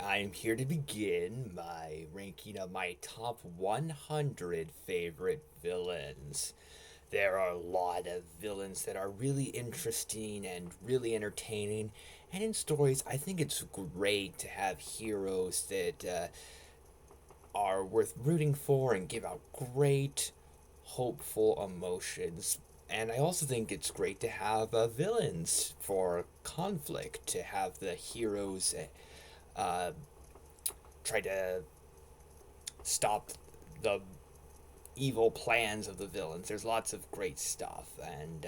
I'm here to begin my ranking of my top 100 favorite villains. There are a lot of villains that are really interesting and really entertaining, and in stories, I think it's great to have heroes that are worth rooting for and give out great, hopeful emotions. And I also think it's great to have villains for conflict, to have the heroes uh, try to stop the evil plans of the villains. There's lots of great stuff, and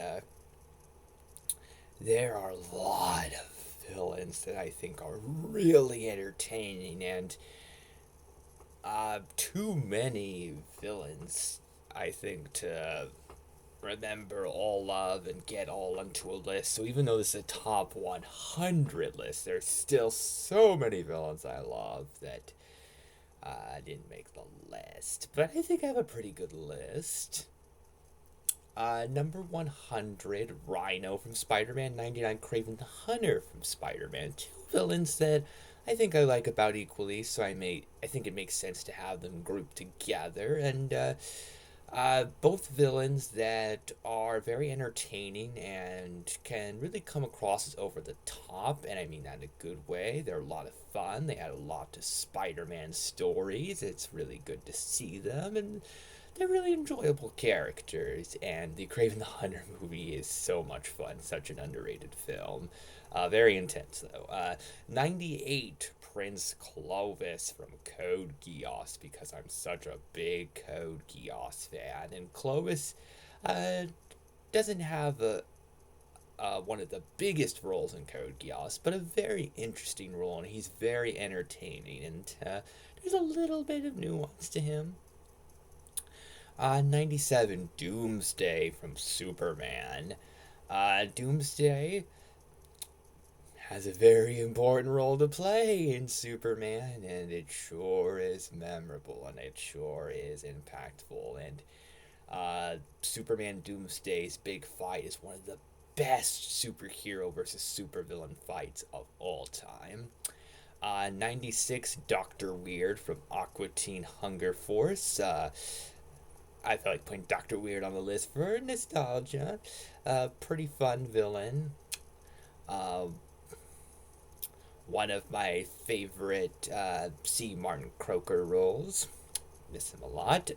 there are a lot of villains that I think are really entertaining, and too many villains, I think, to remember all of and get all onto a list. So even though this is a top 100 list, there's still so many villains I love that I didn't make the list, but I think I have a pretty good list. Number 100, Rhino from Spider-Man. 99, Craven the Hunter from Spider-Man. Two villains that I think I like about equally, so I think it makes sense to have them grouped together. And both villains that are very entertaining and can really come across as over the top, and I mean that in a good way. They're a lot of fun. They add a lot to Spider-Man stories. It's really good to see them, and they're really enjoyable characters. And the Craven the Hunter movie is so much fun. Such an underrated film. Very intense, though. 98, Prince Clovis from Code Geass, because I'm such a big Code Geass fan. And Clovis uh, doesn't have one of the biggest roles in Code Geass, but a very interesting role, and he's very entertaining. And there's a little bit of nuance to him. 97, Doomsday from Superman. Doomsday has a very important role to play in Superman, and it sure is memorable, and it sure is impactful. And Superman Doomsday's big fight is one of the best superhero versus supervillain fights of all time. 96, Doctor Weird from Aqua Teen Hunger Force. I felt like putting Doctor Weird on the list for nostalgia. Pretty fun villain. Uh, One of my favorite C. Martin Croker roles. Miss him a lot.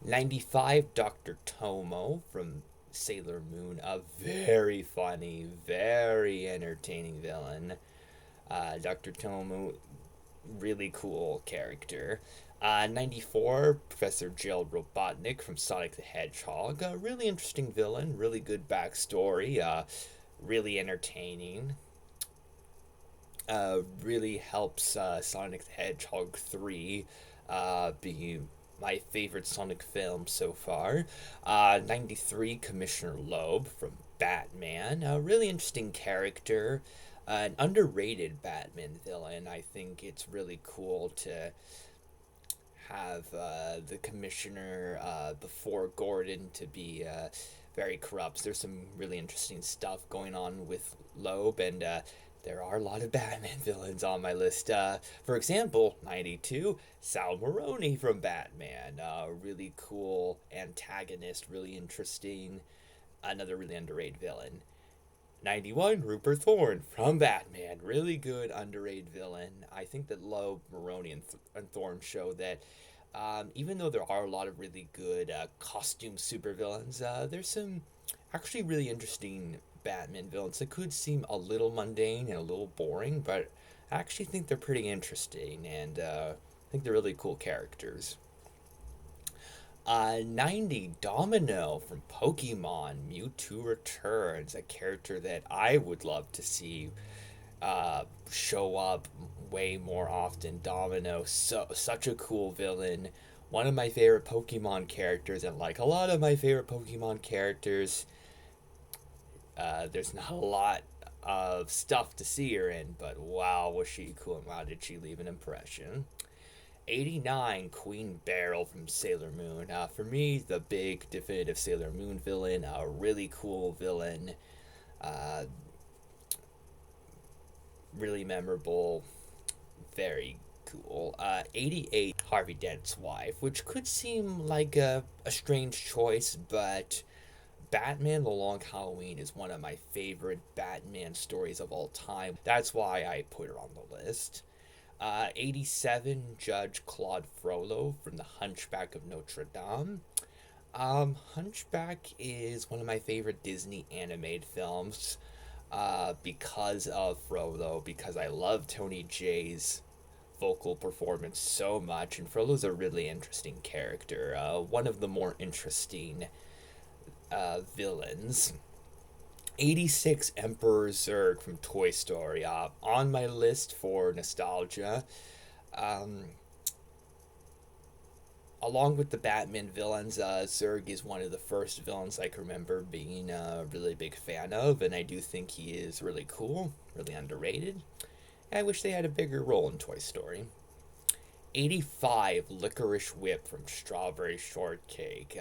95, Dr. Tomo from Sailor Moon. A very funny, very entertaining villain. Dr. Tomo, really cool character. 94, Professor Gerald Robotnik from Sonic the Hedgehog. A really interesting villain, really good backstory, really entertaining. Really helps Sonic the Hedgehog 3 be my favorite Sonic film so far. 93, Commissioner Loeb from Batman. A really interesting character. An underrated Batman villain. I think it's really cool to have the commissioner before Gordon to be very corrupt. There's some really interesting stuff going on with Loeb, and there are a lot of Batman villains on my list. For example, 92, Sal Maroni from Batman. Really cool antagonist, really interesting. Another really underrated villain. 91, Rupert Thorne from Batman. Really good, underrated villain. I think that Loeb, Maroni, and Thorne show that even though there are a lot of really good costume supervillains, there's some actually really interesting Batman villains that could seem a little mundane and a little boring, but I actually think they're pretty interesting, and I think they're really cool characters. 90, Domino from Pokemon Mewtwo Returns, a character that I would love to see show up way more often. Domino, such a cool villain. One of my favorite Pokemon characters, and like a lot of my favorite Pokemon characters, there's not a lot of stuff to see her in, but wow, was she cool and wow, did she leave an impression. 89, Queen Beryl from Sailor Moon. For me, the big definitive Sailor Moon villain, a really cool villain, uh, really memorable. Very cool. 88, Harvey Dent's wife, which could seem like a strange choice, but Batman The Long Halloween is one of my favorite Batman stories of all time. That's why I put her on the list. 87, Judge Claude Frollo from The Hunchback of Notre Dame. Hunchback is one of my favorite Disney animated films because of Frollo, because I love Tony Jay's vocal performance so much, and Frollo's a really interesting character, one of the more interesting villains. 86, Emperor Zurg from Toy Story, on my list for nostalgia. Um, Along with the Batman villains, Zurg is one of the first villains I can remember being a really big fan of, and I do think he is really cool, really underrated. I wish they had a bigger role in Toy Story. 85, Licorice Whip from Strawberry Shortcake.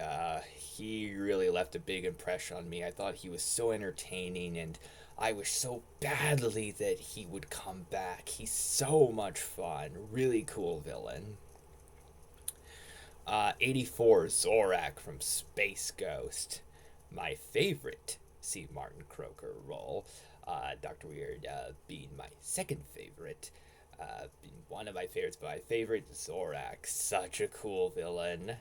He really left a big impression on me. I thought he was so entertaining, and I wish so badly that he would come back. He's so much fun. Really cool villain. 84, Zorak from Space Ghost. My favorite C. Martin Croker role. Dr. Weird being my second favorite. Being one of my favorites, but my favorite, Zorak. Such a cool villain.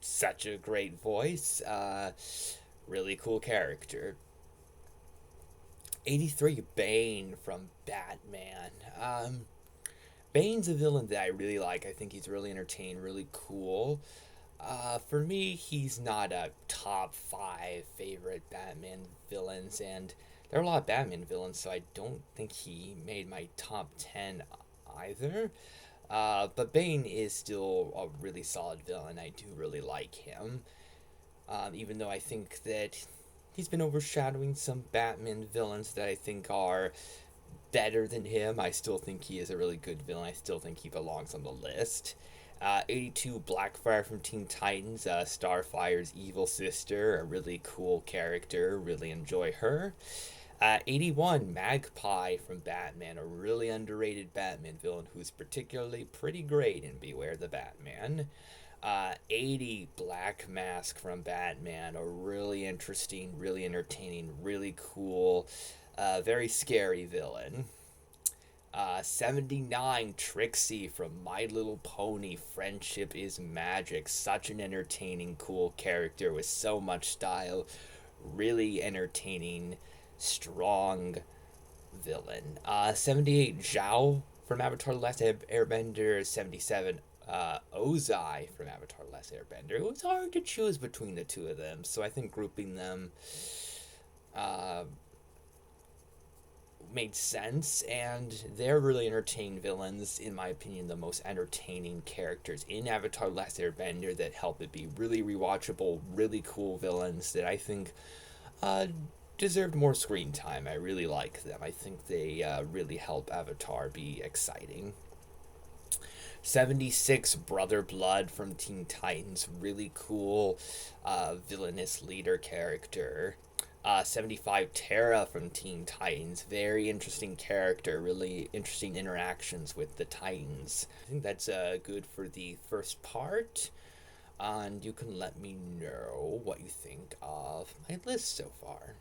Such a great voice. Really cool character. 83, Bane from Batman. Bane's a villain that I really like. I think he's really entertaining, really cool. For me, he's not a top 5 favorite Batman villains, and there are a lot of Batman villains, so I don't think he made my top 10 either. But Bane is still a really solid villain. I do really like him. Even though I think that he's been overshadowing some Batman villains that I think are better than him. I still think he is a really good villain. I still think he belongs on the list. 82, Blackfire from Teen Titans, Starfire's evil sister, a really cool character. Really enjoy her. 81, Magpie from Batman, a really underrated Batman villain who's particularly pretty great in Beware the Batman. 80, Black Mask from Batman, a really interesting, really entertaining, really cool, very scary villain. 79, Trixie from My Little Pony, Friendship is Magic. Such an entertaining, cool character with so much style. Really entertaining, strong villain. 78, Zhao from Avatar The Last Airbender. 77, Ozai from Avatar The Last Airbender. It was hard to choose between the two of them, so I think grouping them made sense, and they're really entertaining villains. In my opinion, the most entertaining characters in Avatar The Last Airbender that help it be really rewatchable, really cool villains that I think deserved more screen time. I really like them. I think they really help Avatar be exciting. 76, Brother Blood from Teen Titans, really cool villainous leader character. 75, Terra from Teen Titans, very interesting character, really interesting interactions with the Titans. I think that's good for the first part, and you can let me know what you think of my list so far.